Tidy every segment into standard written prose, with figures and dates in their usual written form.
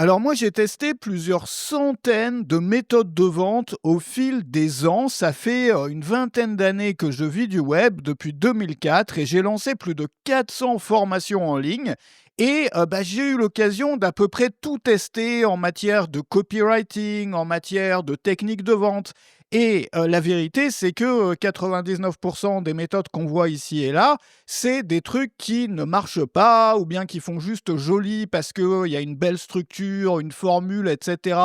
Alors moi, j'ai testé plusieurs centaines de méthodes de vente au fil des ans. Ça fait une vingtaine d'années que je vis du web, depuis 2004, et j'ai lancé plus de 400 formations en ligne. Et j'ai eu l'occasion d'à peu près tout tester en matière de copywriting, en matière de technique de vente. Et la vérité, c'est que 99% des méthodes qu'on voit ici et là, c'est des trucs qui ne marchent pas ou bien qui font juste joli parce qu'il y a une belle structure, une formule, etc.,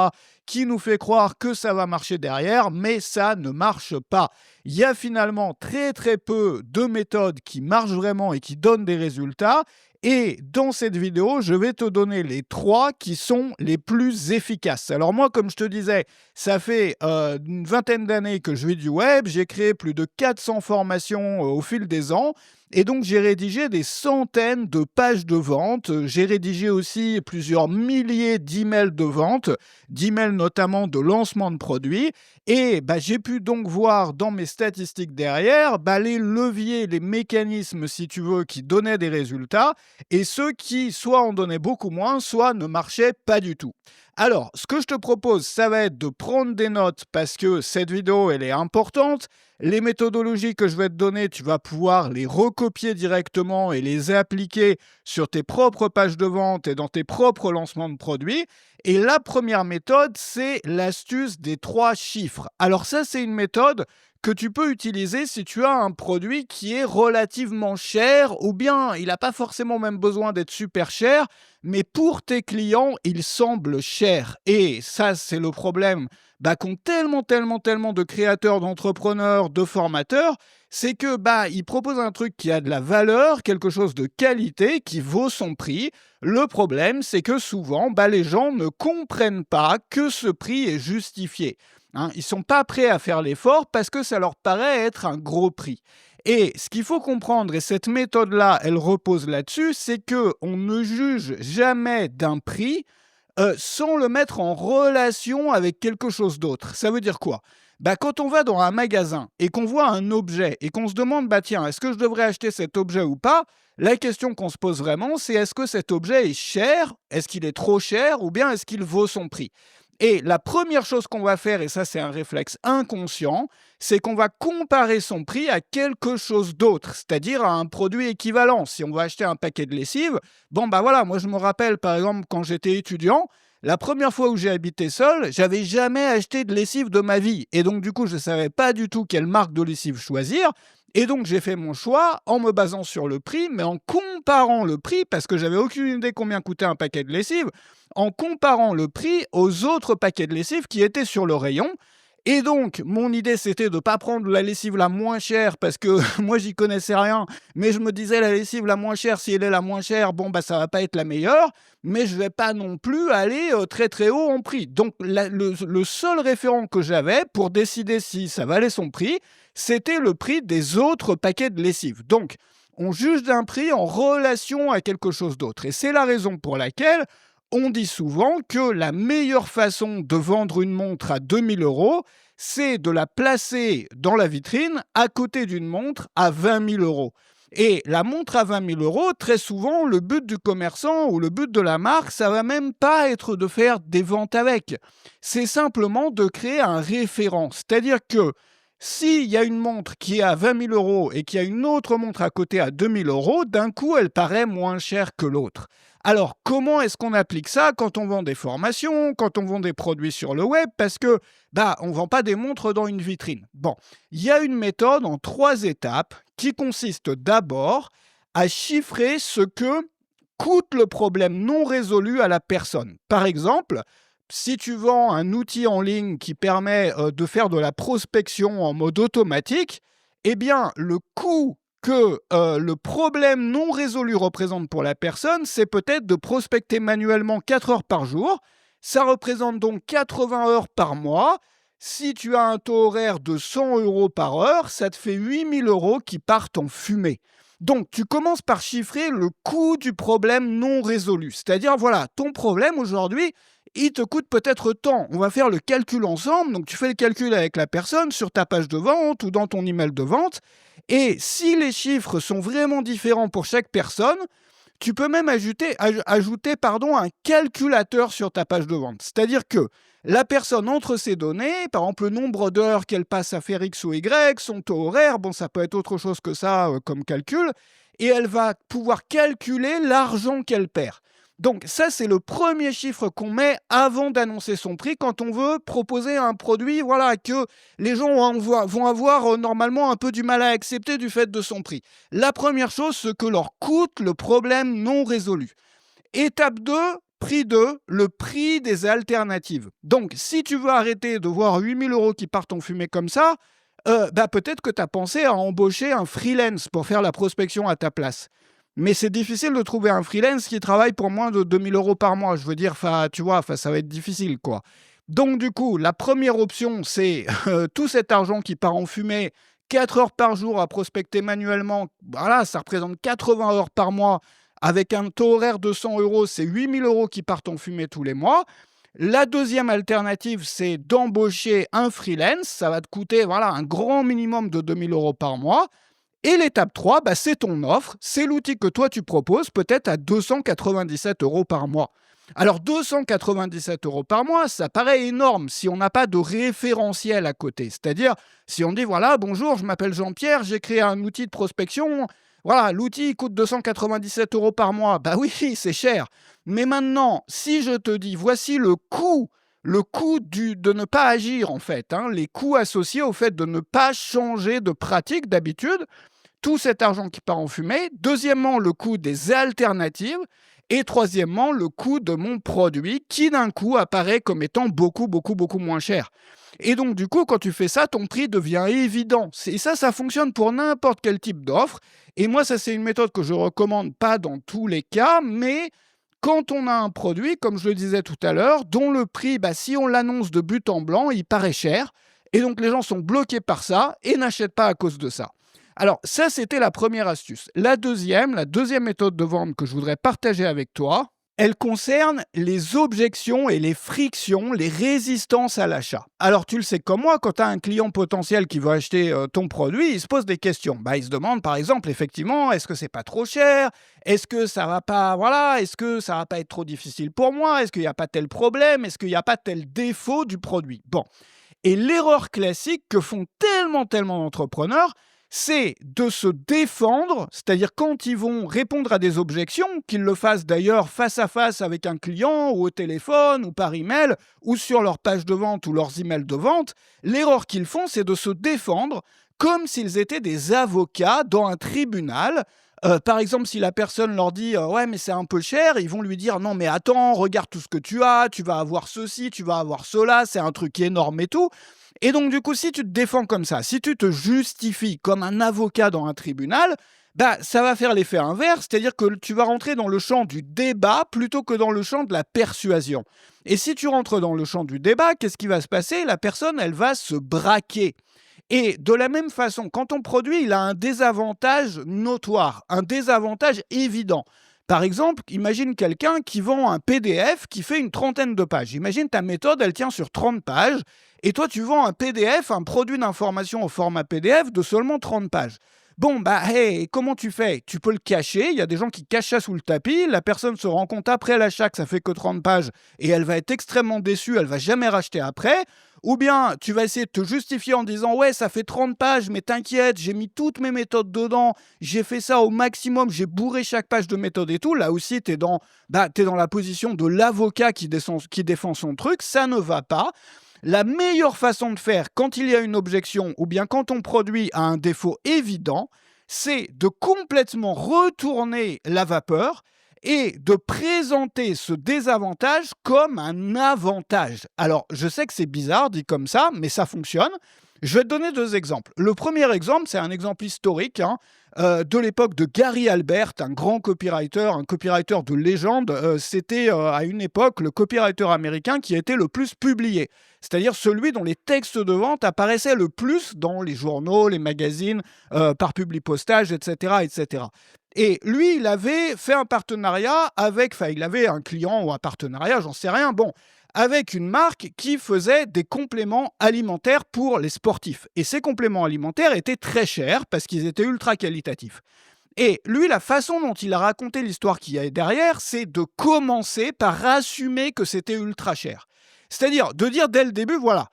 qui nous fait croire que ça va marcher derrière, mais ça ne marche pas. Il y a finalement très très peu de méthodes qui marchent vraiment et qui donnent des résultats. Et dans cette vidéo, je vais te donner les 3 qui sont les plus efficaces. Alors moi, comme je te disais, ça fait une vingtaine d'années que je vis du web. J'ai créé plus de 400 formations au fil des ans. Et donc, j'ai rédigé des centaines de pages de vente. J'ai rédigé aussi plusieurs milliers d'emails de vente, d'emails notamment de lancement de produits. Et j'ai pu donc voir dans mes statistiques derrière les leviers, les mécanismes, si tu veux, qui donnaient des résultats et ceux qui soit en donnaient beaucoup moins, soit ne marchaient pas du tout. Alors, ce que je te propose, ça va être de prendre des notes parce que cette vidéo, elle est importante. Les méthodologies que je vais te donner, tu vas pouvoir les recopier directement et les appliquer sur tes propres pages de vente et dans tes propres lancements de produits. Et la première méthode, c'est l'astuce des 3 chiffres. Alors ça, c'est une méthode que tu peux utiliser si tu as un produit qui est relativement cher ou bien il n'a pas forcément même besoin d'être super cher, mais pour tes clients, il semble cher. Et ça, c'est le problème qu'ont tellement de créateurs, d'entrepreneurs, de formateurs, c'est que ils proposent un truc qui a de la valeur, quelque chose de qualité, qui vaut son prix. Le problème, c'est que souvent, les gens ne comprennent pas que ce prix est justifié. Ils ne sont pas prêts à faire l'effort parce que ça leur paraît être un gros prix. Et ce qu'il faut comprendre, et cette méthode-là, elle repose là-dessus, c'est qu'on ne juge jamais d'un prix sans le mettre en relation avec quelque chose d'autre. Ça veut dire quoi? Quand on va dans un magasin et qu'on voit un objet et qu'on se demande, tiens, est-ce que je devrais acheter cet objet ou pas? La question qu'on se pose vraiment, c'est est-ce que cet objet est cher? Est-ce qu'il est trop cher? Ou bien est-ce qu'il vaut son prix? Et la première chose qu'on va faire, et ça c'est un réflexe inconscient, c'est qu'on va comparer son prix à quelque chose d'autre, c'est-à-dire à un produit équivalent. Si on va acheter un paquet de lessive, moi je me rappelle par exemple quand j'étais étudiant, la première fois où j'ai habité seul, j'avais jamais acheté de lessive de ma vie. Et donc du coup, je ne savais pas du tout quelle marque de lessive choisir. Et donc j'ai fait mon choix en me basant sur le prix, mais en comparant le prix, parce que j'avais aucune idée combien coûtait un paquet de lessive, en comparant le prix aux autres paquets de lessive qui étaient sur le rayon. Et donc, mon idée, c'était de ne pas prendre la lessive la moins chère parce que moi, j'y connaissais rien. Mais je me disais, la lessive la moins chère, si elle est la moins chère, ça va pas être la meilleure. Mais je vais pas non plus aller très très haut en prix. Donc, le seul référent que j'avais pour décider si ça valait son prix, c'était le prix des autres paquets de lessive. Donc, on juge d'un prix en relation à quelque chose d'autre. Et c'est la raison pour laquelle on dit souvent que la meilleure façon de vendre une montre à 2000 €, c'est de la placer dans la vitrine à côté d'une montre à 20 000 €. Et la montre à 20 000 €, très souvent, le but du commerçant ou le but de la marque, ça va même pas être de faire des ventes avec. C'est simplement de créer un référent. C'est-à-dire que s'il y a une montre qui est à 20 000 € et qu'il y a une autre montre à côté à 2 000 €, d'un coup, elle paraît moins chère que l'autre. Alors, comment est-ce qu'on applique ça quand on vend des formations, quand on vend des produits sur le web? Parce que, on ne vend pas des montres dans une vitrine. Bon, il y a une méthode en 3 étapes qui consiste d'abord à chiffrer ce que coûte le problème non résolu à la personne. Par exemple, si tu vends un outil en ligne qui permet de faire de la prospection en mode automatique, eh bien, le coût que le problème non résolu représente pour la personne, c'est peut-être de prospecter manuellement 4 heures par jour. Ça représente donc 80 heures par mois. Si tu as un taux horaire de 100 € par heure, ça te fait 8 000 € qui partent en fumée. Donc, tu commences par chiffrer le coût du problème non résolu. C'est-à-dire, voilà, ton problème aujourd'hui, il te coûte peut-être tant. On va faire le calcul ensemble. Donc, tu fais le calcul avec la personne sur ta page de vente ou dans ton email de vente. Et si les chiffres sont vraiment différents pour chaque personne, tu peux même ajouter un calculateur sur ta page de vente. C'est-à-dire que la personne entre ses données, par exemple le nombre d'heures qu'elle passe à faire X ou Y, son taux horaire, bon ça peut être autre chose que ça comme calcul, et elle va pouvoir calculer l'argent qu'elle perd. Donc ça, c'est le premier chiffre qu'on met avant d'annoncer son prix quand on veut proposer un produit que les gens vont avoir normalement un peu du mal à accepter du fait de son prix. La première chose, ce que leur coûte le problème non résolu. Étape 2, prix 2, le prix des alternatives. Donc, si tu veux arrêter de voir 8 000 € qui partent en fumée comme ça, peut-être que tu as pensé à embaucher un freelance pour faire la prospection à ta place. Mais c'est difficile de trouver un freelance qui travaille pour moins de 2 000 € par mois. Je veux dire, ça va être difficile, quoi. Donc, du coup, la première option, c'est tout cet argent qui part en fumée, 4 heures par jour à prospecter manuellement. Voilà, ça représente 80 heures par mois. Avec un taux horaire de 100 €, c'est 8 000 € qui partent en fumée tous les mois. La deuxième alternative, c'est d'embaucher un freelance. Ça va te coûter un grand minimum de 2 000 € par mois. Et l'étape 3, c'est ton offre. C'est l'outil que toi, tu proposes, peut-être à 297 € par mois. Alors, 297 € par mois, ça paraît énorme si on n'a pas de référentiel à côté. C'est-à-dire, si on dit, bonjour, je m'appelle Jean-Pierre, j'ai créé un outil de prospection. L'outil coûte 297 € par mois. Bah oui, c'est cher. Mais maintenant, si je te dis, voici le coût de ne pas agir, en fait, les coûts associés au fait de ne pas changer de pratique d'habitude, tout cet argent qui part en fumée. Deuxièmement, le coût des alternatives. Et troisièmement, le coût de mon produit qui, d'un coup, apparaît comme étant beaucoup, beaucoup, beaucoup moins cher. Et donc, du coup, quand tu fais ça, ton prix devient évident. Et ça fonctionne pour n'importe quel type d'offre. Et moi, ça, c'est une méthode que je ne recommande pas dans tous les cas, mais quand on a un produit, comme je le disais tout à l'heure, dont le prix, si on l'annonce de but en blanc, il paraît cher. Et donc, les gens sont bloqués par ça et n'achètent pas à cause de ça. Alors, ça, c'était la première astuce. La deuxième méthode de vente que je voudrais partager avec toi, elle concerne les objections et les frictions, les résistances à l'achat. Alors, tu le sais comme moi, quand tu as un client potentiel qui veut acheter ton produit, il se pose des questions. Il se demande, par exemple, effectivement, est-ce que c'est pas trop cher? Est-ce que ça va pas, est-ce que ça va pas être trop difficile pour moi? Est-ce qu'il n'y a pas tel problème? Est-ce qu'il n'y a pas tel défaut du produit? Bon. Et l'erreur classique que font tellement d'entrepreneurs, c'est de se défendre, c'est-à-dire quand ils vont répondre à des objections, qu'ils le fassent d'ailleurs face à face avec un client ou au téléphone ou par email ou sur leur page de vente ou leurs emails de vente, l'erreur qu'ils font, c'est de se défendre comme s'ils étaient des avocats dans un tribunal. Par exemple, si la personne leur dit « Ouais, mais c'est un peu cher », ils vont lui dire « Non, mais attends, regarde tout ce que tu as, tu vas avoir ceci, tu vas avoir cela, c'est un truc énorme et tout ». Et donc, du coup, si tu te défends comme ça, si tu te justifies comme un avocat dans un tribunal, ça va faire l'effet inverse, c'est-à-dire que tu vas rentrer dans le champ du débat plutôt que dans le champ de la persuasion. Et si tu rentres dans le champ du débat, qu'est-ce qui va se passer? La personne, elle va se braquer. Et de la même façon, quand ton produit, il a un désavantage notoire, un désavantage évident. Par exemple, imagine quelqu'un qui vend un PDF qui fait une 30aine de pages. Imagine ta méthode, elle tient sur 30 pages. Et toi, tu vends un PDF, un produit d'information au format PDF de seulement 30 pages. Bon, comment tu fais? Tu peux le cacher, il y a des gens qui cachent ça sous le tapis, la personne se rend compte après l'achat que ça fait que 30 pages et elle va être extrêmement déçue, elle va jamais racheter après. Ou bien, tu vas essayer de te justifier en disant « Ouais, ça fait 30 pages, mais t'inquiète, j'ai mis toutes mes méthodes dedans, j'ai fait ça au maximum, j'ai bourré chaque page de méthode et tout. » Là aussi, t'es dans la position de l'avocat qui défend son truc, ça ne va pas. La meilleure façon de faire quand il y a une objection ou bien quand ton produit a un défaut évident, c'est de complètement retourner la vapeur et de présenter ce désavantage comme un avantage. Alors, je sais que c'est bizarre dit comme ça, mais ça fonctionne. Je vais te donner 2 exemples. Le premier exemple, c'est un exemple historique de l'époque de Gary Albert, un grand copywriter, un copywriter de légende. C'était à une époque le copywriter américain qui a été le plus publié. C'est-à-dire celui dont les textes de vente apparaissaient le plus dans les journaux, les magazines, par publipostage, etc., etc. Et lui, il avait fait un partenariat il avait un client ou un partenariat, j'en sais rien, avec une marque qui faisait des compléments alimentaires pour les sportifs. Et ces compléments alimentaires étaient très chers parce qu'ils étaient ultra qualitatifs. Et lui, la façon dont il a raconté l'histoire qu'il y a derrière, c'est de commencer par assumer que c'était ultra cher. C'est-à-dire de dire dès le début, voilà,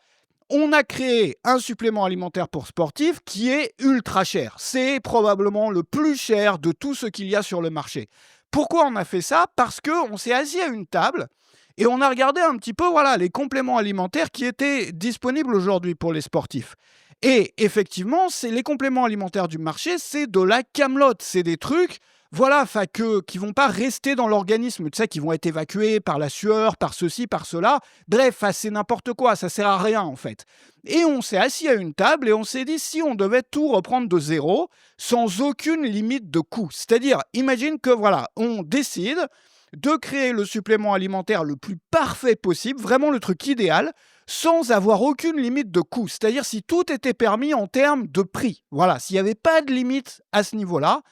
on a créé un supplément alimentaire pour sportifs qui est ultra cher. C'est probablement le plus cher de tout ce qu'il y a sur le marché. Pourquoi on a fait ça? Parce qu'on s'est assis à une table et on a regardé un petit peu voilà, les compléments alimentaires qui étaient disponibles aujourd'hui pour les sportifs. Et effectivement, c'est les compléments alimentaires du marché, c'est de la camelote. C'est des trucs voilà, qui vont pas rester dans l'organisme, tu sais, qui vont être évacués par la sueur, par ceci, par cela. Bref, c'est n'importe quoi, ça sert à rien en fait. Et on s'est assis à une table et on s'est dit si on devait tout reprendre de zéro, sans aucune limite de coût. C'est-à-dire, imagine que voilà, on décide de créer le supplément alimentaire le plus parfait possible, vraiment le truc idéal, sans avoir aucune limite de coût. C'est-à-dire si tout était permis en termes de prix. Voilà, s'il n'y avait pas de limite à ce niveau-là.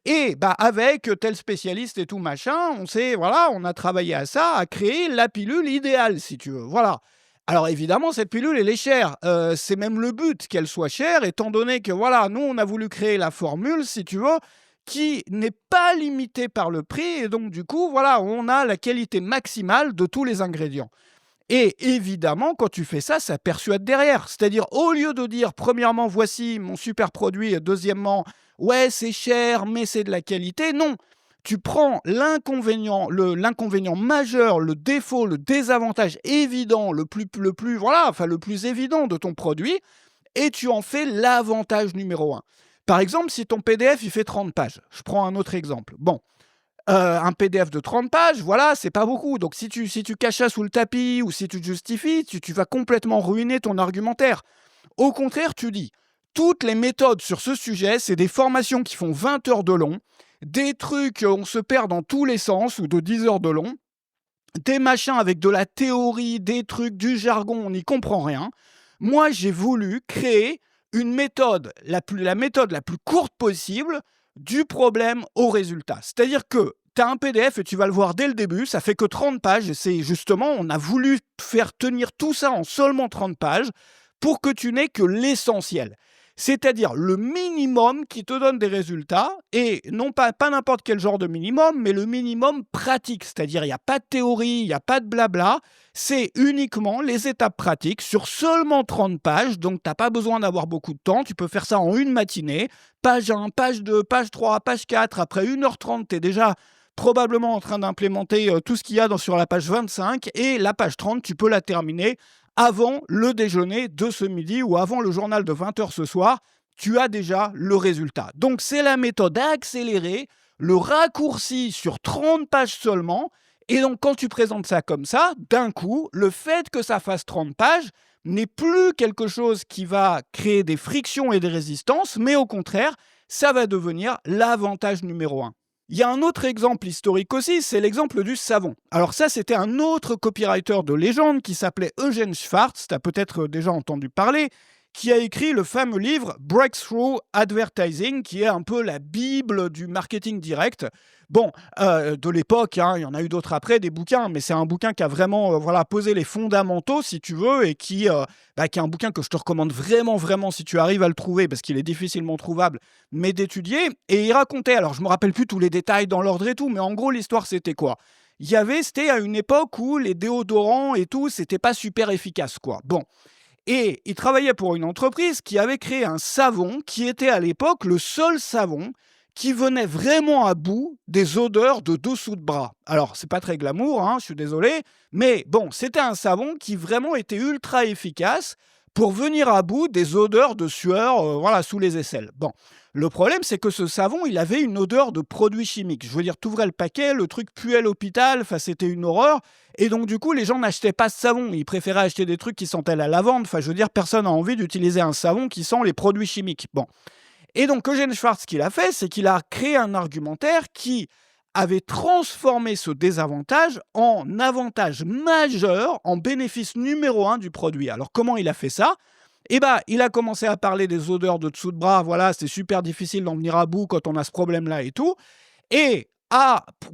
Et avec tel spécialiste et tout machin, on a travaillé à ça, à créer la pilule idéale, si tu veux. Voilà. Alors évidemment, cette pilule, elle est chère. C'est même le but qu'elle soit chère, étant donné que voilà, nous, on a voulu créer la formule, si tu veux, qui n'est pas limitée par le prix. Et donc, du coup, voilà, on a la qualité maximale de tous les ingrédients. Et évidemment, quand tu fais ça, ça persuade derrière. C'est-à-dire, au lieu de dire, premièrement, voici mon super produit, et deuxièmement, ouais, c'est cher, mais c'est de la qualité, non. Tu prends l'inconvénient majeur, le défaut, le désavantage évident, le plus évident de ton produit, et tu en fais l'avantage numéro un. Par exemple, si ton PDF, il fait 30 pages. Je prends un autre exemple. Bon. Un PDF de 30 pages, voilà, c'est pas beaucoup. Donc si tu caches ça sous le tapis ou si tu te justifies, tu vas complètement ruiner ton argumentaire. Au contraire, tu dis, toutes les méthodes sur ce sujet, c'est des formations qui font 20 heures de long, des trucs, on se perd dans tous les sens, ou de 10 heures de long, des machins avec de la théorie, des trucs, du jargon, on n'y comprend rien. Moi, j'ai voulu créer une méthode, la méthode la plus courte possible, du problème au résultat. C'est-à-dire que tu as un PDF et tu vas le voir dès le début, ça fait que 30 pages, et c'est justement, on a voulu faire tenir tout ça en seulement 30 pages pour que tu n'aies que l'essentiel. C'est-à-dire le minimum qui te donne des résultats, et non pas n'importe quel genre de minimum, mais le minimum pratique. C'est-à-dire il n'y a pas de théorie, il n'y a pas de blabla, c'est uniquement les étapes pratiques sur seulement 30 pages, donc tu n'as pas besoin d'avoir beaucoup de temps, tu peux faire ça en une matinée, page 1, page 2, page 3, page 4, après 1h30, tu es déjà probablement en train d'implémenter tout ce qu'il y a sur la page 25, et la page 30, tu peux la terminer avant le déjeuner de ce midi ou avant le journal de 20h ce soir, tu as déjà le résultat. Donc c'est la méthode accélérée, le raccourci sur 30 pages seulement. Et donc quand tu présentes ça comme ça, d'un coup, le fait que ça fasse 30 pages n'est plus quelque chose qui va créer des frictions et des résistances, mais au contraire, ça va devenir l'avantage numéro 1. Il y a un autre exemple historique aussi, c'est l'exemple du savon. Alors ça, c'était un autre copywriter de légende qui s'appelait Eugène Schwartz, tu as peut-être déjà entendu parler, qui a écrit le fameux livre Breakthrough Advertising, qui est un peu la bible du marketing direct. Bon, de l'époque, il y en a eu d'autres après, des bouquins, mais c'est un bouquin qui a vraiment posé les fondamentaux, si tu veux, et qui est un bouquin que je te recommande vraiment, vraiment, si tu arrives à le trouver, parce qu'il est difficilement trouvable, mais d'étudier. Et il racontait, alors je me rappelle plus tous les détails dans l'ordre et tout, mais en gros, l'histoire, c'était quoi? C'était à une époque où les déodorants et tout, c'était pas super efficace, quoi. Bon. Et il travaillait pour une entreprise qui avait créé un savon qui était à l'époque le seul savon qui venait vraiment à bout des odeurs de dessous de bras. Alors, c'est pas très glamour, je suis désolé, mais bon, c'était un savon qui vraiment était ultra efficace pour venir à bout des odeurs de sueur sous les aisselles. Bon, le problème, c'est que ce savon, il avait une odeur de produit chimique. Je veux dire, t'ouvrais le paquet, le truc puait l'hôpital, c'était une horreur. Et donc, du coup, les gens n'achetaient pas ce savon. Ils préféraient acheter des trucs qui sentaient la lavande. Je veux dire, personne n'a envie d'utiliser un savon qui sent les produits chimiques. Bon. Et donc, Eugène Schwartz, ce qu'il a fait, c'est qu'il a créé un argumentaire qui avait transformé ce désavantage en avantage majeur, en bénéfice numéro 1 du produit. Alors, comment il a fait ça ? Il a commencé à parler des odeurs de dessous de bras. Voilà, c'est super difficile d'en venir à bout quand on a ce problème-là et tout. Et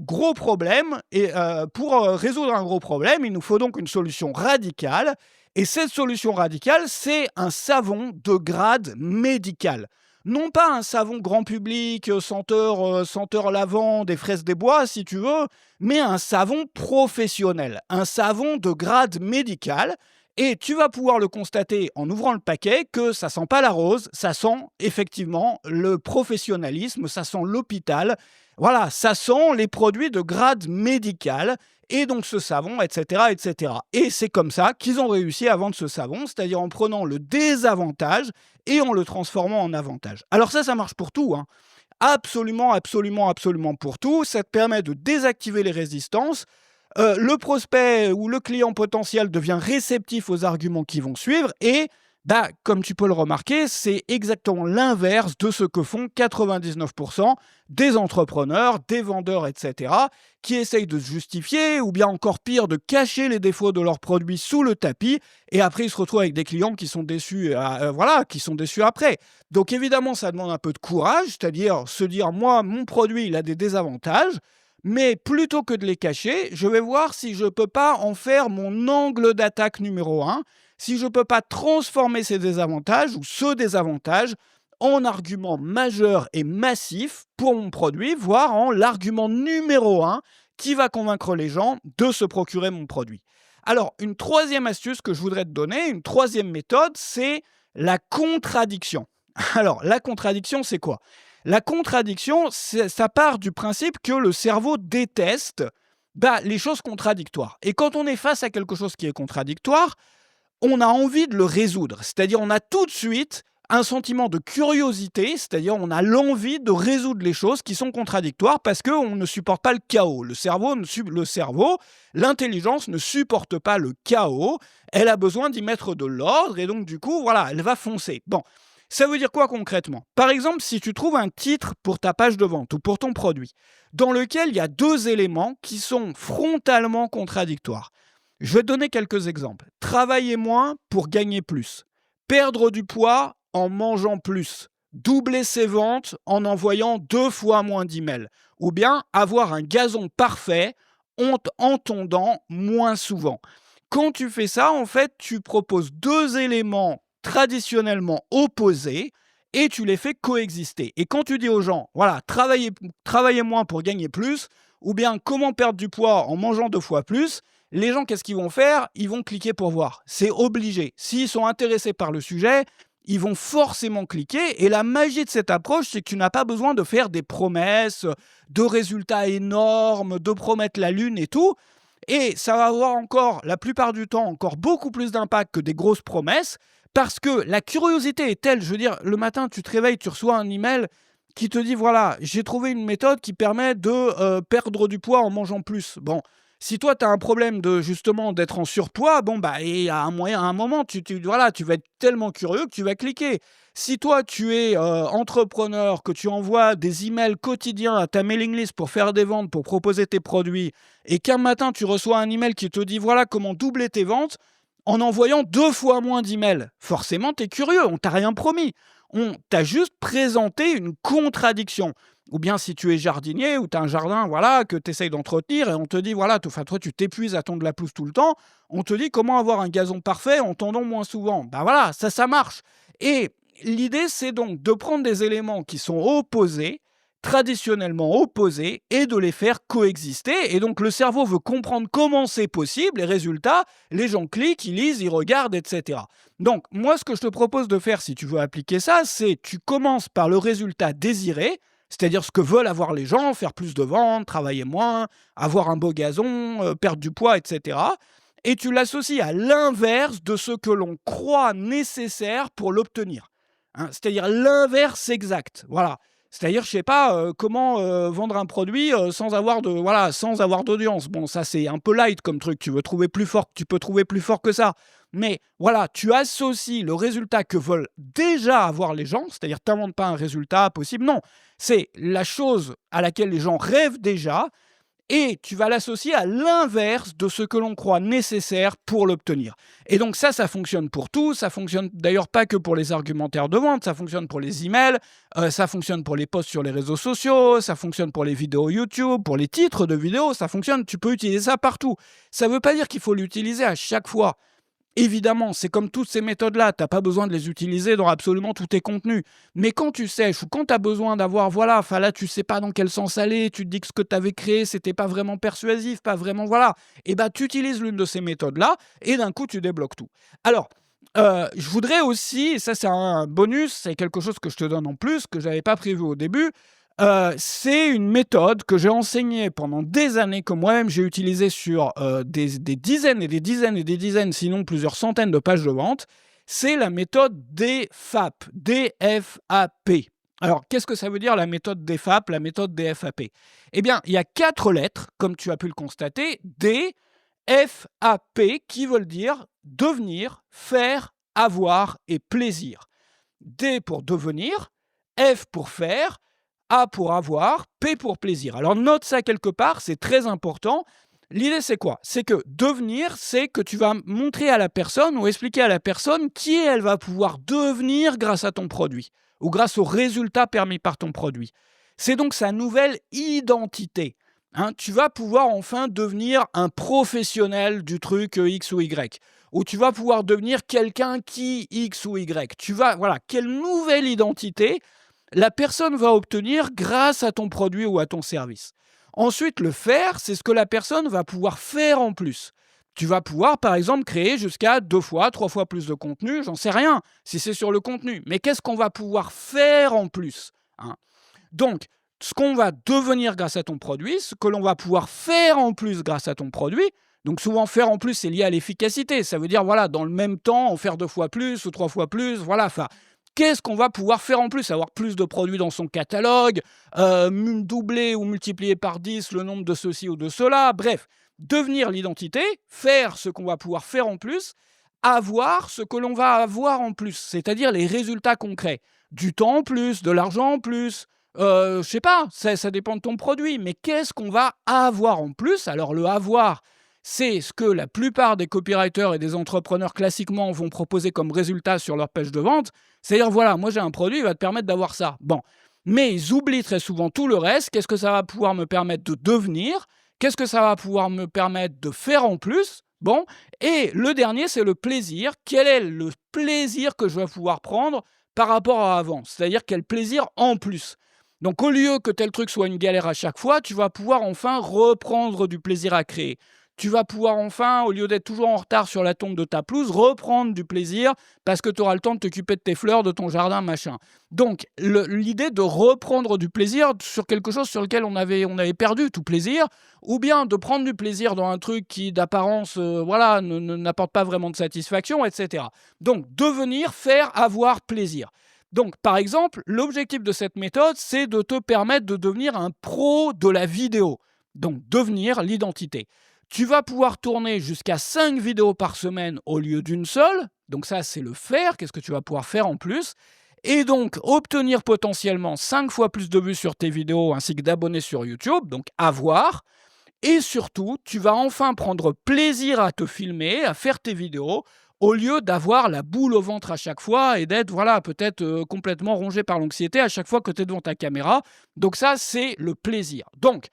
gros problème, et pour résoudre un gros problème, il nous faut donc une solution radicale. Et cette solution radicale, c'est un savon de grade médical. Non pas un savon grand public, senteur lavande et fraise des bois, si tu veux, mais un savon professionnel, un savon de grade médical. Et tu vas pouvoir le constater en ouvrant le paquet que ça sent pas la rose, ça sent effectivement le professionnalisme, ça sent l'hôpital. Voilà, ça sent les produits de grade médical et donc ce savon, etc., etc. Et c'est comme ça qu'ils ont réussi à vendre ce savon, c'est-à-dire en prenant le désavantage et en le transformant en avantage. Alors ça marche pour tout, hein. Absolument, absolument, absolument pour tout. Ça te permet de désactiver les résistances. Le prospect ou le client potentiel devient réceptif aux arguments qui vont suivre et, comme tu peux le remarquer, c'est exactement l'inverse de ce que font 99% des entrepreneurs, des vendeurs, etc., qui essayent de se justifier ou bien encore pire, de cacher les défauts de leurs produits sous le tapis et après ils se retrouvent avec des clients qui sont déçus, qui sont déçus après. Donc évidemment, ça demande un peu de courage, c'est-à-dire se dire, moi, mon produit, il a des désavantages, mais plutôt que de les cacher, je vais voir si je ne peux pas en faire mon angle d'attaque numéro 1, si je ne peux pas transformer ces désavantages ou ce désavantage en argument majeur et massif pour mon produit, voire en l'argument numéro 1 qui va convaincre les gens de se procurer mon produit. Alors, une troisième astuce que je voudrais te donner, une troisième méthode, c'est la contradiction. Alors, la contradiction, c'est quoi ? La contradiction, ça part du principe que le cerveau déteste les choses contradictoires. Et quand on est face à quelque chose qui est contradictoire, on a envie de le résoudre. C'est-à-dire, on a tout de suite un sentiment de curiosité, c'est-à-dire on a l'envie de résoudre les choses qui sont contradictoires parce qu'on ne supporte pas le chaos. Le cerveau, l'intelligence ne supporte pas le chaos. Elle a besoin d'y mettre de l'ordre et donc du coup, voilà, elle va foncer. Bon. Ça veut dire quoi concrètement ? Par exemple, si tu trouves un titre pour ta page de vente ou pour ton produit, dans lequel il y a deux éléments qui sont frontalement contradictoires. Je vais te donner quelques exemples. Travailler moins pour gagner plus. Perdre du poids en mangeant plus. Doubler ses ventes en envoyant 2 fois moins d'emails. Ou bien avoir un gazon parfait en tondant moins souvent. Quand tu fais ça, en fait, tu proposes deux éléments traditionnellement opposés et tu les fais coexister. Et quand tu dis aux gens, voilà, travaillez moins pour gagner plus, ou bien comment perdre du poids en mangeant 2 fois plus, les gens, qu'est-ce qu'ils vont faire ? Ils vont cliquer pour voir. C'est obligé. S'ils sont intéressés par le sujet, ils vont forcément cliquer. Et la magie de cette approche, c'est que tu n'as pas besoin de faire des promesses, de résultats énormes, de promettre la lune et tout. Et ça va avoir encore, la plupart du temps, encore beaucoup plus d'impact que des grosses promesses. Parce que la curiosité est telle, je veux dire, le matin, tu te réveilles, tu reçois un email qui te dit, voilà, j'ai trouvé une méthode qui permet de perdre du poids en mangeant plus. Bon, si toi, tu as un problème justement d'être en surpoids, il y a un moyen, à un moment, tu vas être tellement curieux que tu vas cliquer. Si toi, tu es entrepreneur, que tu envoies des emails quotidiens à ta mailing list pour faire des ventes, pour proposer tes produits, et qu'un matin, tu reçois un email qui te dit, voilà comment doubler tes ventes, en envoyant 2 fois moins d'emails. Forcément, tu es curieux, on t'a rien promis. On t'a juste présenté une contradiction. Ou bien si tu es jardinier ou tu as un jardin que tu essayes d'entretenir et on te dit, toi tu t'épuises à tondre la pelouse tout le temps, on te dit comment avoir un gazon parfait en tondant moins souvent. Ça marche. Et l'idée, c'est donc de prendre des éléments qui sont opposés, traditionnellement opposés, et de les faire coexister. Et donc le cerveau veut comprendre comment c'est possible, et résultat, les gens cliquent, ils lisent, ils regardent, etc. Donc moi, ce que je te propose de faire si tu veux appliquer ça, c'est tu commences par le résultat désiré, c'est-à-dire ce que veulent avoir les gens, faire plus de ventes, travailler moins, avoir un beau gazon, perdre du poids, etc. Et tu l'associes à l'inverse de ce que l'on croit nécessaire pour l'obtenir. C'est-à-dire l'inverse exact. Voilà. C'est-à-dire, je sais pas, comment vendre un produit sans avoir d'audience. Bon, ça c'est un peu light comme truc. Tu peux trouver plus fort que ça. Mais voilà, tu associes le résultat que veulent déjà avoir les gens, c'est-à-dire tu n'inventes pas un résultat possible. Non, c'est la chose à laquelle les gens rêvent déjà. Et tu vas l'associer à l'inverse de ce que l'on croit nécessaire pour l'obtenir. Et donc ça fonctionne pour tout. Ça fonctionne d'ailleurs pas que pour les argumentaires de vente. Ça fonctionne pour les emails, ça fonctionne pour les posts sur les réseaux sociaux, ça fonctionne pour les vidéos YouTube, pour les titres de vidéos. Ça fonctionne, tu peux utiliser ça partout. Ça ne veut pas dire qu'il faut l'utiliser à chaque fois. évidemment, c'est comme toutes ces méthodes-là, tu n'as pas besoin de les utiliser dans absolument tous tes contenus. Mais quand tu sèches ou quand tu as besoin d'avoir, voilà, enfin là, tu sais pas dans quel sens aller, tu te dis que ce que tu avais créé, c'était pas vraiment persuasif, pas vraiment, voilà, et ben tu utilises l'une de ces méthodes-là et d'un coup, tu débloques tout. Alors, je voudrais aussi, et ça c'est un bonus, c'est quelque chose que je te donne en plus, que j'avais pas prévu au début, c'est une méthode que j'ai enseignée pendant des années, que moi-même j'ai utilisée sur des dizaines et des dizaines et des dizaines, sinon plusieurs centaines de pages de vente. C'est la méthode DFAP, D-F-A-P. Alors, qu'est-ce que ça veut dire la méthode DFAP, la méthode DFAP? Eh bien, il y a 4 lettres, comme tu as pu le constater, D, F, A, P, qui veulent dire devenir, faire, avoir et plaisir. D pour devenir, F pour faire, A pour avoir, P pour plaisir. Alors note ça quelque part, c'est très important. L'idée c'est quoi? C'est que devenir, c'est que tu vas montrer à la personne ou expliquer à la personne qui elle va pouvoir devenir grâce à ton produit ou grâce aux résultats permis par ton produit. C'est donc sa nouvelle identité. Tu vas pouvoir enfin devenir un professionnel du truc X ou Y. Ou tu vas pouvoir devenir quelqu'un qui X ou Y. Voilà, quelle nouvelle identité la personne va obtenir grâce à ton produit ou à ton service. Ensuite, le faire, c'est ce que la personne va pouvoir faire en plus. Tu vas pouvoir, par exemple, créer jusqu'à 2 fois, 3 fois plus de contenu, j'en sais rien, si c'est sur le contenu. Mais qu'est-ce qu'on va pouvoir faire en plus? Donc, ce qu'on va devenir grâce à ton produit, ce que l'on va pouvoir faire en plus grâce à ton produit. Donc souvent, faire en plus, c'est lié à l'efficacité. Ça veut dire, voilà, dans le même temps, en faire 2 fois plus ou 3 fois plus, voilà. Enfin, qu'est-ce qu'on va pouvoir faire en plus? Avoir plus de produits dans son catalogue, doubler ou multiplier par 10 le nombre de ceci ou de cela. Bref, devenir l'identité, faire ce qu'on va pouvoir faire en plus, avoir ce que l'on va avoir en plus, c'est-à-dire les résultats concrets. Du temps en plus, de l'argent en plus, je sais pas, ça dépend de ton produit, mais qu'est-ce qu'on va avoir en plus? Alors le avoir, c'est ce que la plupart des copywriters et des entrepreneurs classiquement vont proposer comme résultat sur leur page de vente. C'est-à-dire, voilà, moi j'ai un produit, il va te permettre d'avoir ça. Bon, mais ils oublient très souvent tout le reste. Qu'est-ce que ça va pouvoir me permettre de devenir? Qu'est-ce que ça va pouvoir me permettre de faire en plus? Bon, et le dernier, c'est le plaisir. Quel est le plaisir que je vais pouvoir prendre par rapport à avant? C'est-à-dire quel plaisir en plus? Donc au lieu que tel truc soit une galère à chaque fois, tu vas pouvoir enfin reprendre du plaisir à créer. Tu vas pouvoir enfin, au lieu d'être toujours en retard sur la tombe de ta pelouse, reprendre du plaisir parce que tu auras le temps de t'occuper de tes fleurs, de ton jardin, machin. Donc, l'idée de reprendre du plaisir sur quelque chose sur lequel on avait perdu tout plaisir, ou bien de prendre du plaisir dans un truc qui, d'apparence, voilà, n'apporte pas vraiment de satisfaction, etc. Donc, devenir, faire, avoir plaisir. Donc, par exemple, l'objectif de cette méthode, c'est de te permettre de devenir un pro de la vidéo. Donc, devenir l'identité. Tu vas pouvoir tourner jusqu'à 5 vidéos par semaine au lieu d'une seule. Donc ça, c'est le faire. Qu'est-ce que tu vas pouvoir faire en plus? Et donc, obtenir potentiellement 5 fois plus de vues sur tes vidéos ainsi que d'abonnés sur YouTube. Donc, avoir. Et surtout, tu vas enfin prendre plaisir à te filmer, à faire tes vidéos, au lieu d'avoir la boule au ventre à chaque fois et d'être, voilà, peut-être complètement rongé par l'anxiété à chaque fois que tu es devant ta caméra. Donc ça, c'est le plaisir. Donc,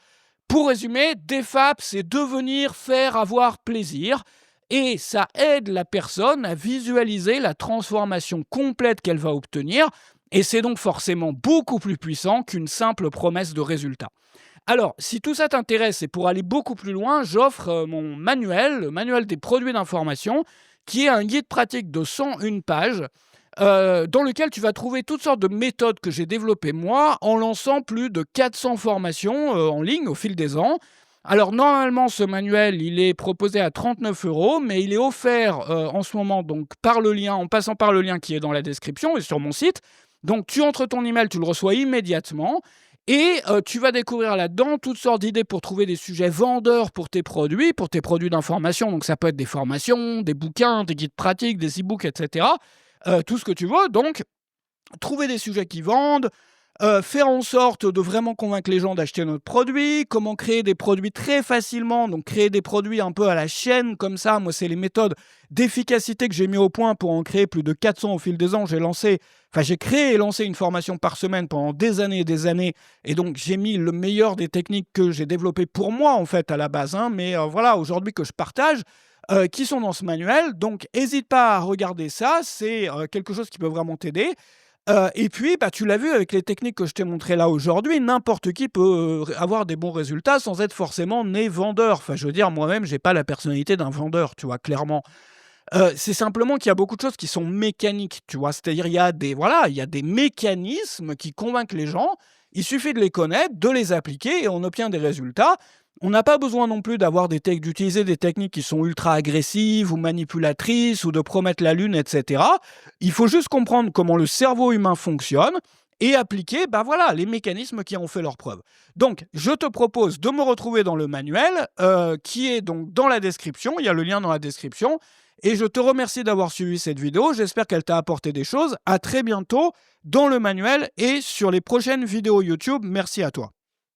pour résumer, DFAP, c'est devenir, faire, avoir plaisir. Et ça aide la personne à visualiser la transformation complète qu'elle va obtenir. Et c'est donc forcément beaucoup plus puissant qu'une simple promesse de résultat. Alors, si tout ça t'intéresse et pour aller beaucoup plus loin, j'offre mon manuel, le manuel des produits d'information, qui est un guide pratique de 101 pages dans lequel tu vas trouver toutes sortes de méthodes que j'ai développées moi en lançant plus de 400 formations en ligne au fil des ans. Alors normalement ce manuel il est proposé à 39 €, mais il est offert en ce moment donc par le lien, en passant par le lien qui est dans la description et sur mon site. Donc tu entres ton email, tu le reçois immédiatement. Et tu vas découvrir là-dedans toutes sortes d'idées pour trouver des sujets vendeurs pour tes produits d'information. Donc ça peut être des formations, des bouquins, des guides pratiques, des e-books, etc. Tout ce que tu veux. Donc, trouver des sujets qui vendent, faire en sorte de vraiment convaincre les gens d'acheter notre produit, comment créer des produits très facilement, donc créer des produits un peu à la chaîne, comme ça, moi c'est les méthodes d'efficacité que j'ai mis au point pour en créer plus de 400 au fil des ans. J'ai créé et lancé une formation par semaine pendant des années, et donc j'ai mis le meilleur des techniques que j'ai développées pour moi en fait à la base, mais voilà, aujourd'hui que je partage. qui sont dans ce manuel. Donc, n'hésite pas à regarder ça, c'est quelque chose qui peut vraiment t'aider. Et puis, bah, tu l'as vu avec les techniques que je t'ai montrées là aujourd'hui, n'importe qui peut avoir des bons résultats sans être forcément né vendeur. Enfin, je veux dire, moi-même, j'ai pas la personnalité d'un vendeur, tu vois, clairement. C'est simplement qu'il y a beaucoup de choses qui sont mécaniques, tu vois? C'est-à-dire, il y a des voilà, il y a des mécanismes qui convainquent les gens. Il suffit de les connaître, de les appliquer et on obtient des résultats. On n'a pas besoin non plus d'utiliser des techniques qui sont ultra agressives ou manipulatrices ou de promettre la lune et cetera. Il faut juste comprendre comment le cerveau humain fonctionne et appliquer, bah, voilà, les mécanismes qui ont fait leurs preuves. Donc, je te propose de me retrouver dans le manuel, qui est donc dans la description. Il y a le lien dans la description. Et je te remercie d'avoir suivi cette vidéo. J'espère qu'elle t'a apporté des choses. À très bientôt dans le manuel et sur les prochaines vidéos YouTube. Merci à toi.